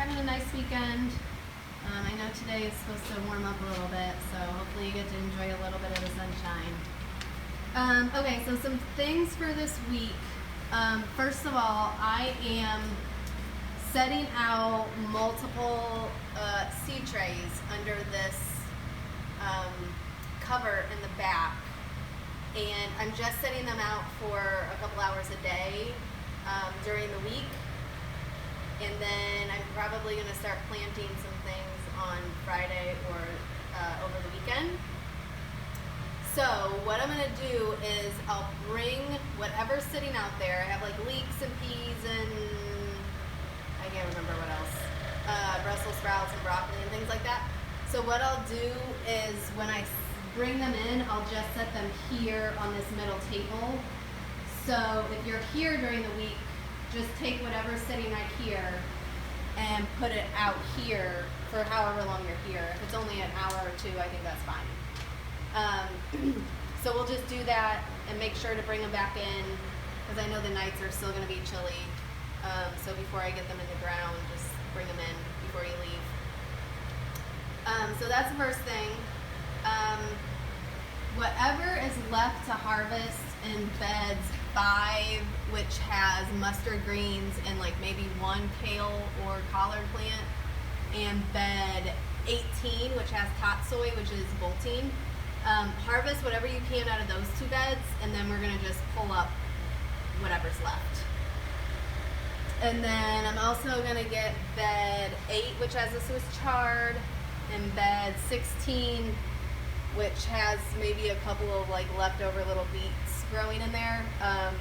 having a nice weekend. I know today is supposed to warm up a little bit, so hopefully you get to enjoy a little bit of the sunshine. Okay, so some things for this week. First of all, I am setting out multiple seed trays under this cover in the back, and I'm just setting them out for a couple hours a day during the week, and then I'm probably going to start planting some things on Friday or over the weekend. So what I'm going to do is I'll bring whatever's sitting out there. I have like leeks and peas and I can't remember what else, Brussels sprouts and broccoli and things like that. So what I'll do is when I bring them in, I'll just set them here on this middle table. So if you're here during the week, just take whatever's sitting right here and put it out here for however long you're here. If it's only an hour or two, I think that's fine. So we'll just do that and make sure to bring them back in, because I know the nights are still going to be chilly. So before I get them in the ground, just bring them in before you leave. So that's the first thing. Whatever is left to harvest in beds 5, which has mustard greens and like maybe 1 kale or collard plant, and bed 18, which has tatsoi, which is bolting. Harvest whatever you can out of those 2 beds, and then we're going to just pull up whatever's left. And then I'm also going to get bed 8, which has a Swiss chard, and bed 16, which has maybe a couple of like leftover little beets growing in there.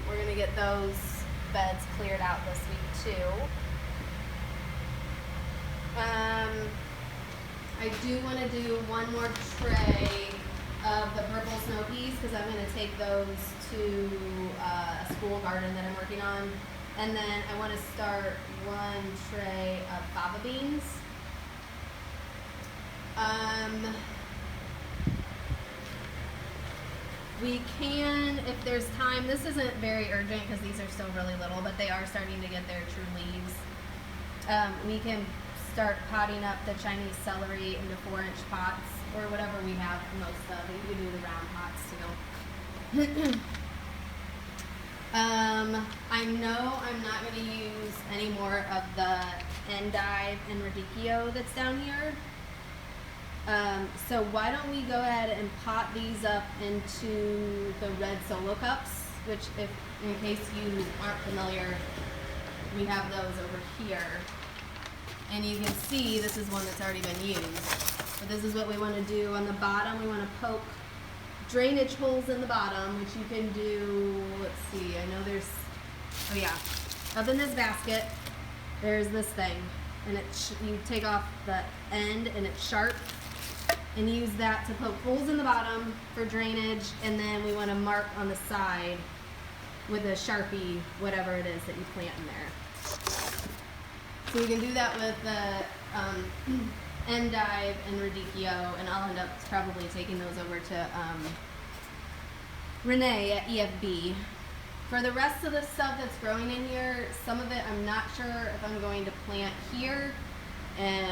We're going to get those beds cleared out this week too. I do want to do one more tray of the purple snow peas, because I'm going to take those to a school garden that I'm working on. And then I want to start 1 tray of fava beans. We can, if there's time, this isn't very urgent because these are still really little, but they are starting to get their true leaves. We can start potting up the Chinese celery into 4-inch pots, or whatever we have most of. You can do the round pots too. I know I'm not going to use any more of the endive and radicchio that's down here. So why don't we go ahead and pot these up into the red solo cups, which, if in case you aren't familiar, we have those over here. And you can see this is one that's already been used. But this is what we want to do. On the bottom, we want to poke drainage holes in the bottom, which you can do, let's see, I know there's, oh yeah, up in this basket, there's this thing. And you take off the end and it's sharp, and use that to poke holes in the bottom for drainage, and then we want to mark on the side with a Sharpie whatever it is that you plant in there. So we can do that with the endive and radicchio, and I'll end up probably taking those over to Renee at EFB. For the rest of the stuff that's growing in here, some of it I'm not sure if I'm going to plant here, and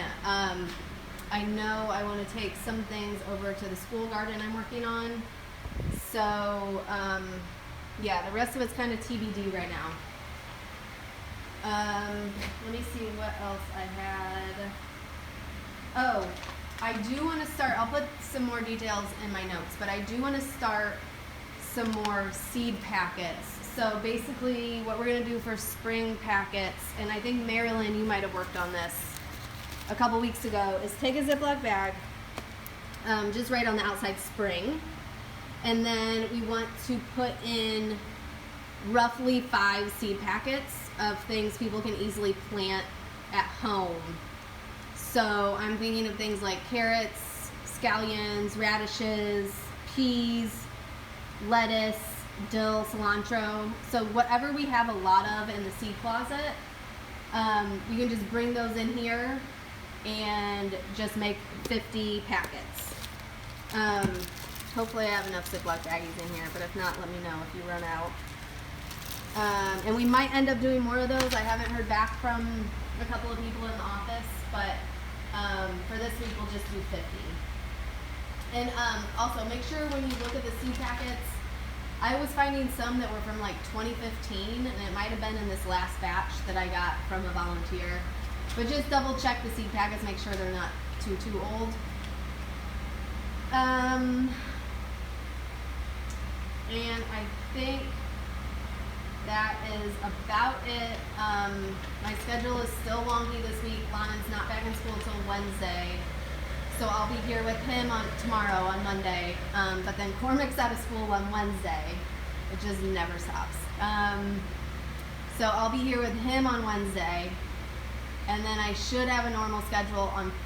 I know I want to take some things over to the school garden I'm working on. So yeah, the rest of it's kind of TBD right now. Let me see what else I had. Oh, I do want to start, I'll put some more details in my notes, but I do want to start some more seed packets. So basically what we're going to do for spring packets, and I think Marilyn, you might have worked on this a couple weeks ago, is take a Ziploc bag, just right on the outside spring, and then we want to put in roughly 5 seed packets of things people can easily plant at home. So I'm thinking of things like carrots, scallions, radishes, peas, lettuce, dill, cilantro. So whatever we have a lot of in the seed closet, you can just bring those in here and just make 50 packets. Hopefully I have enough Ziploc baggies in here, but if not, let me know if you run out. And we might end up doing more of those. I haven't heard back from a couple of people in the office, but for this week we'll just do 50. And also make sure when you look at the seed packets, I was finding some that were from like 2015, and it might have been in this last batch that I got from a volunteer. But just double check the seed packets, make sure they're not too old. And I think that is about it. My schedule is still wonky this week. Lonan's not back in school till Wednesday, so I'll be here with him tomorrow on Monday. But then Cormac's out of school on Wednesday. It just never stops. So I'll be here with him on Wednesday, and then I should have a normal schedule on